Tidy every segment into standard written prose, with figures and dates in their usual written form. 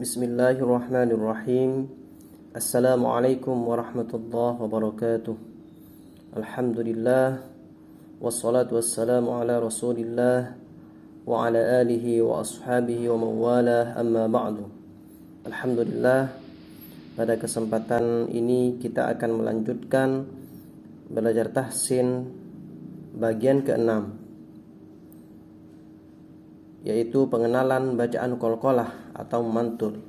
Bismillahirrahmanirrahim. Assalamualaikum warahmatullahi wabarakatuh. Alhamdulillah, wassalatu wassalamu ala rasulillah wa ala alihi wa ashabihi wa mawalah, amma ba'du. Alhamdulillah, pada kesempatan ini kita akan melanjutkan belajar tahsin bagian ke-6, yaitu pengenalan bacaan qalqalah atau mantul.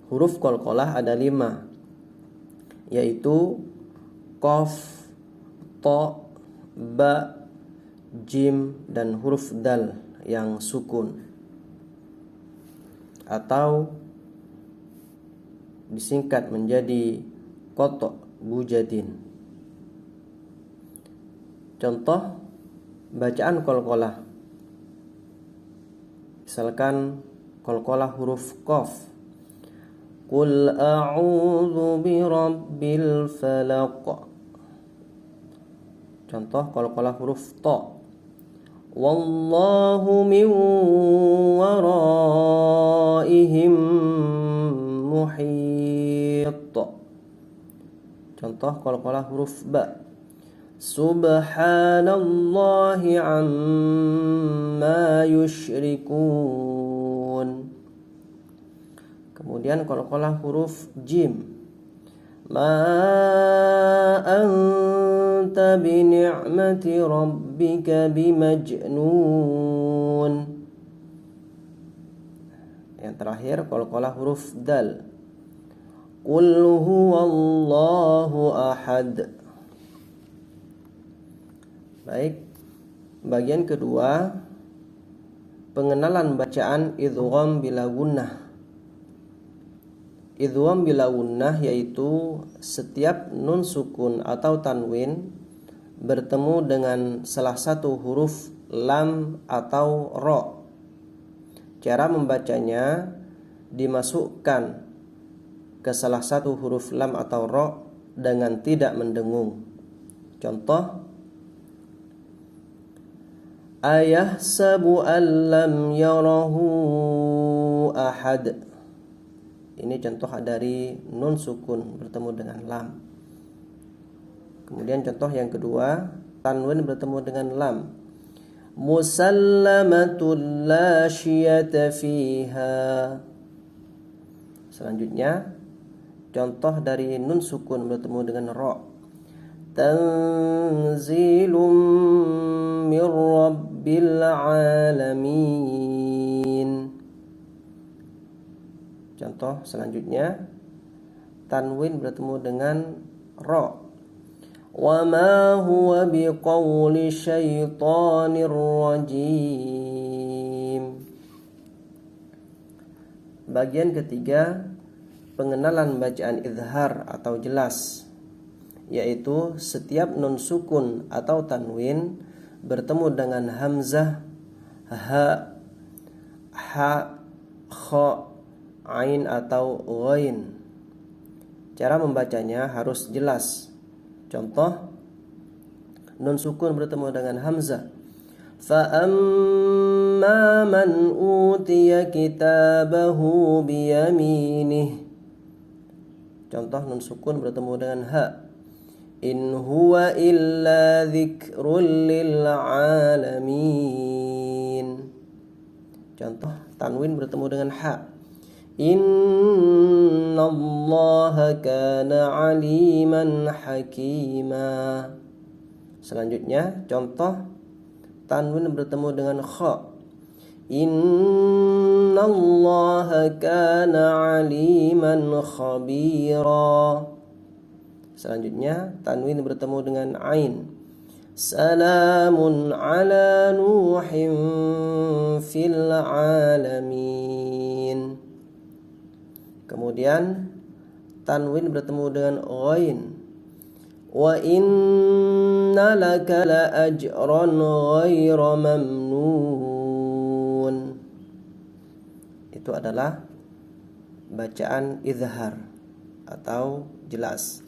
Huruf qalqalah ada 5, yaitu qaf, ta, ba, jim, dan huruf dal yang sukun atau disingkat menjadi qata bujadin. Contoh bacaan qalqalah, misalkan qalqalah huruf qaf, qul a'udzu birabbil falaq. Contoh qalqalah huruf ta, wallahu min waraihim muhit. Contoh qalqalah huruf ba, subhanallahi amma yusyrikun. Kemudian qalqalah huruf jim, ma anta bi ni'mati rabbika bimajnun. Yang terakhir qalqalah huruf dal, qul huwallahu ahad. Baik, bagian kedua, pengenalan bacaan idgham bila gunnah. Idgham bila gunnah yaitu setiap nun sukun atau tanwin bertemu dengan salah satu huruf lam atau ro. Cara membacanya, dimasukkan ke salah satu huruf lam atau ro dengan tidak mendengung. Contoh, ayahsabu an lam yarahu ahad. Ini contoh dari nun sukun bertemu dengan lam. Kemudian contoh yang kedua, tanwin bertemu dengan lam, musallamatul la syiyata fiha. Selanjutnya contoh dari nun sukun bertemu dengan ra, tanzilum mir rabbil alamin. Contoh selanjutnya, tanwin bertemu dengan ra, wa ma huwa biqauli syaitanir rajim. Bagian ketiga, pengenalan bacaan izhar atau jelas, yaitu setiap nun sukun atau tanwin bertemu dengan hamzah, ha, kha, ain atau ghain. Cara membacanya harus jelas. Contoh, nun sukun bertemu dengan hamzah, fa amma man utiya kitabahu biyaminih. Contoh nun sukun bertemu dengan ha, in huwa illa dzikrul lil alamin. Contoh tanwin bertemu dengan ha, innallaha kana aliman hakima. Selanjutnya contoh tanwin bertemu dengan kha, innallaha kana aliman khabira. Selanjutnya tanwin bertemu dengan ain, salamun ala nuhin fil alamin. Kemudian tanwin bertemu dengan ghain, wa inna laka la ajran ghaira mamnun. Itu adalah bacaan izhar atau jelas.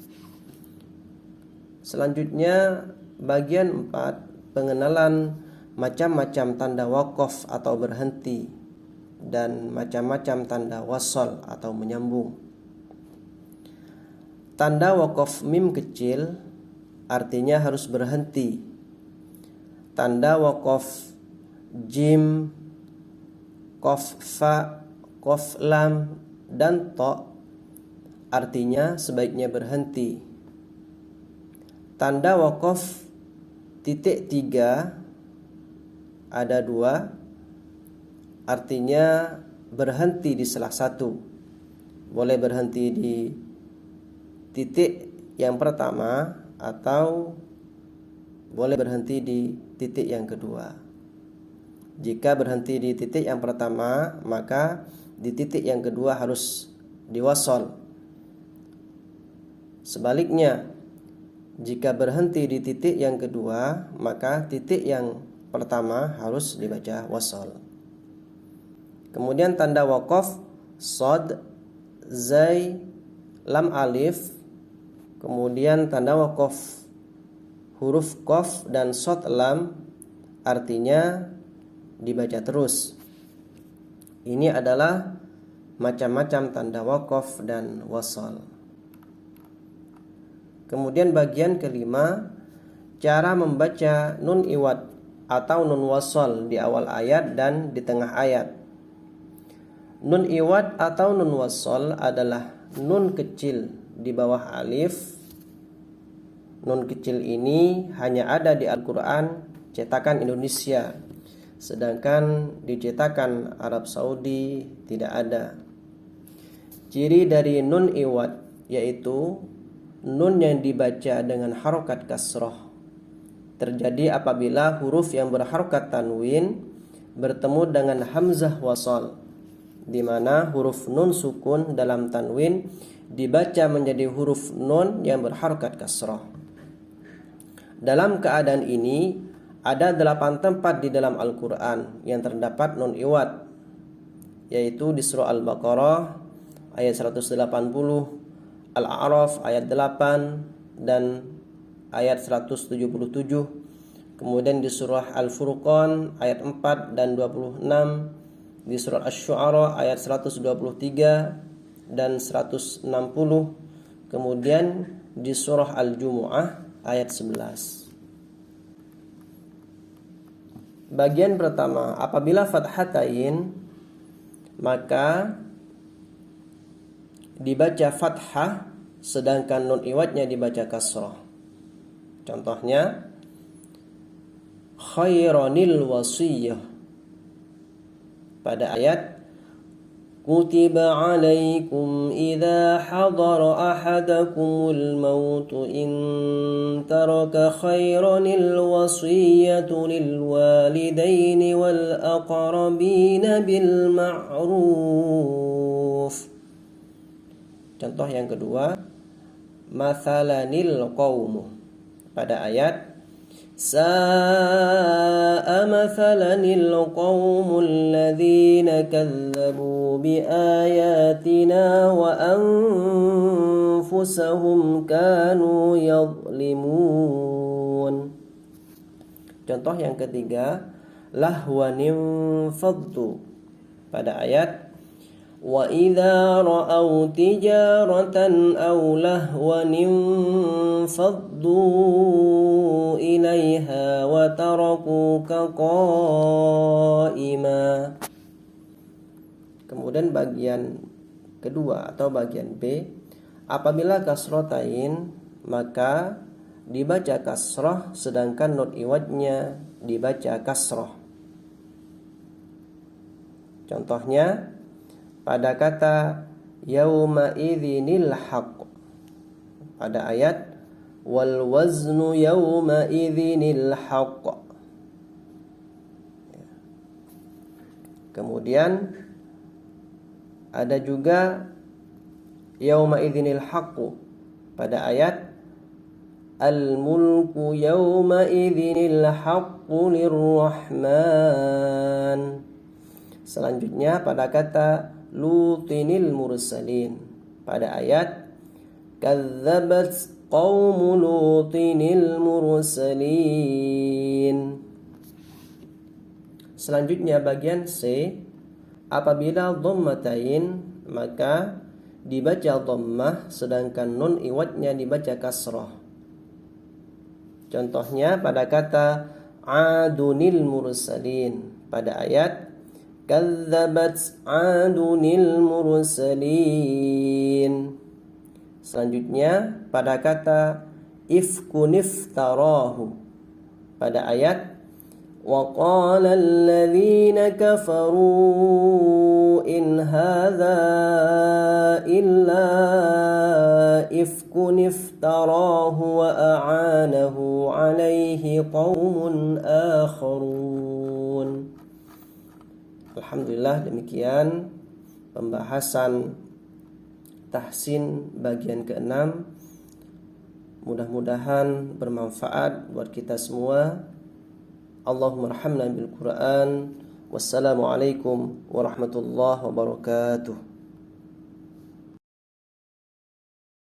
Selanjutnya bagian 4, pengenalan macam-macam tanda waqaf atau berhenti. dan macam-macam tanda wasal atau menyambung. Tanda waqaf mim kecil artinya harus berhenti. Tanda waqaf jim, qaf fa, qaf lam dan ta artinya sebaiknya berhenti. Tanda waqaf titik 3 ada 2, artinya berhenti di salah satu. Boleh berhenti di titik yang pertama atau boleh berhenti di titik yang kedua. Jika berhenti di titik yang pertama, maka di titik yang kedua harus diwasal. Sebaliknya, jika berhenti di titik yang kedua, maka titik yang pertama harus dibaca wasal. Kemudian tanda waqaf shad, zai, lam alif. Kemudian tanda waqaf huruf qaf dan shad lam artinya dibaca terus. Ini adalah macam-macam tanda waqaf dan wasal. Kemudian bagian kelima, cara membaca nun iwad atau nun wasal di awal ayat dan di tengah ayat. Nun iwad atau nun wasal adalah nun kecil di bawah alif. Nun kecil ini hanya ada di Al-Quran cetakan Indonesia, sedangkan di cetakan Arab Saudi tidak ada. Ciri dari nun iwad yaitu nun yang dibaca dengan harokat kasroh terjadi apabila huruf yang berharokat tanwin bertemu dengan hamzah wasal, di mana huruf nun sukun dalam tanwin dibaca menjadi huruf nun yang berharokat kasroh. Dalam keadaan ini ada 8 tempat di dalam Al-Quran yang terdapat nun iwad, yaitu di surah Al-Baqarah ayat 180, Al-A'raf ayat 8 dan ayat 177, kemudian di surah Al-Furqan ayat 4 dan 26, di surah Asy-Syu'ara ayat 123 dan 160, kemudian di surah Al-Jumu'ah ayat 11. Bagian pertama, apabila fathatain maka dibaca fathah sedangkan nun iwadnya dibaca kasrah. Contohnya khairanil wasiyah pada ayat kutiba alaikum idza hadara ahadakumul maut in taraka khairanil wasiyatu lil walidaini wal aqrabina bil ma'ruf. Contoh yang kedua, mathalanil qaumu pada ayat sa'a mathalanil qaumul ladzina kadzabu biayatina wa anfusahum kanu yadhlimun. Contoh yang ketiga, lahwanim faddu pada ayat wa idza ra'aw tijaratan aw lahwan faddu ilaiha wa tarakuka qa'ima. Kemudian bagian kedua atau bagian B, apabila kasrotain maka dibaca kasroh sedangkan nun iwadnya dibaca kasroh. Contohnya pada kata yauma idzinil haqq pada ayat wal waznu yauma idzinil haqq. Kemudian ada juga yauma idzinil haqq pada ayat al mulku yauma idzinil haqqu lirrahman. Selanjutnya pada kata lutinil mursalin pada ayat kadzabat qaumu lutinil mursalin. Selanjutnya bagian C, Apabila dhammatain maka dibaca dhammah sedangkan nun iwadnya dibaca kasrah. Contohnya pada kata adunil mursalin pada ayat kadzabat adunil mursalin. Selanjutnya pada kata ifkun iftarahu pada ayat وَقَالَ الَّذِينَ كَفَرُوا إِنْ هَذَا إِلَّا إِفْكٌ افْتَرَاهُ وَأَعَانَهُ عَلَيْهِ قَوْمٌ آخَرُونَ. Alhamdulillah, demikian pembahasan tahsin bagian ke-6. Mudah-mudahan bermanfaat buat kita semua. Allahumma arhamna bil Qur'an. Wassalamualaikum warahmatullahi wabarakatuh.